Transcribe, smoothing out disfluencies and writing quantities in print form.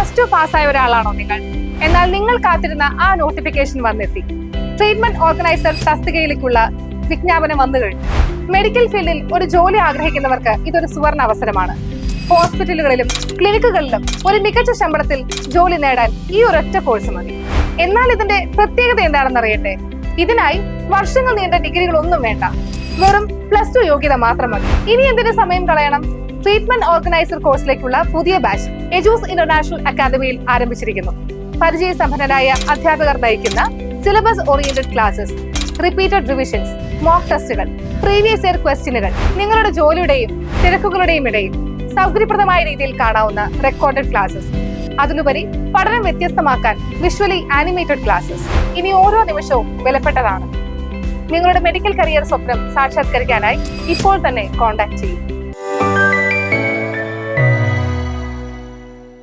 +2 പാസ്സായ ഒരാളാണോ നിങ്ങൾ? എന്നാൽ നിങ്ങൾ കാത്തിരുന്ന ആ നോട്ടിഫിക്കേഷൻ വന്നെത്തി. ട്രീറ്റ്മെന്റ് ഓർഗനൈസർ തസ്തികയിലേക്കുള്ള വിജ്ഞാപനം വന്നു കഴിഞ്ഞു. മെഡിക്കൽ ഫീൽഡിൽ ഒരു ജോലി ആഗ്രഹിക്കുന്നവർക്ക് ഇതൊരു സുവർണ അവസരമാണ്. ഹോസ്പിറ്റലുകളിലും ക്ലിനിക്കുകളിലും ഒരു മികച്ച ശമ്പളത്തിൽ ജോലി നേടാൻ ഈ ഒരൊറ്റ കോഴ്സ് മതി. എന്നാൽ ഇതിന്റെ പ്രത്യേകത എന്താണെന്ന് അറിയട്ടെ? ഇതിനായി വർഷങ്ങൾ നീണ്ട ഡിഗ്രികളൊന്നും വേണ്ട, വെറും +2 യോഗ്യത മാത്രം മതി. ഇനി എന്തിനു സമയം കളയണം? ട്രീറ്റ്മെന്റ് ഓർഗനൈസർ കോഴ്സിലേക്കുള്ള പുതിയ ബാച്ച് എജൂസ് ഇന്റർനാഷണൽ അക്കാദമിയിൽ ആരംഭിച്ചിരിക്കുന്നു. പരിചയസമ്പന്നരായ അധ്യാപകർ നയിക്കുന്ന syllabus oriented classes, repeated revisions, mock ടെസ്റ്റുകൾ, പ്രീവിയസ് ഇയർ ക്വസ്റ്റ്യനുകൾ, നിങ്ങളുടെ ജോലിയുടെയും തിരക്കുകളുടെയും ഇടയിൽ സൗകര്യപ്രദമായ രീതിയിൽ കാണാവുന്ന റെക്കോർഡഡ് ക്ലാസസ്, അതിലുപരി പഠനം വ്യത്യസ്തമാക്കാൻ വിഷ്വലി ആനിമേറ്റഡ് ക്ലാസസ്. ഇനി ഓരോ നിമിഷവും വിലപ്പെട്ടതാണ്. നിങ്ങളുടെ മെഡിക്കൽ കരിയർ സ്വപ്നം സാക്ഷാത്കരിക്കാനായി ഇപ്പോൾ തന്നെ കോൺടാക്ട് ചെയ്യും.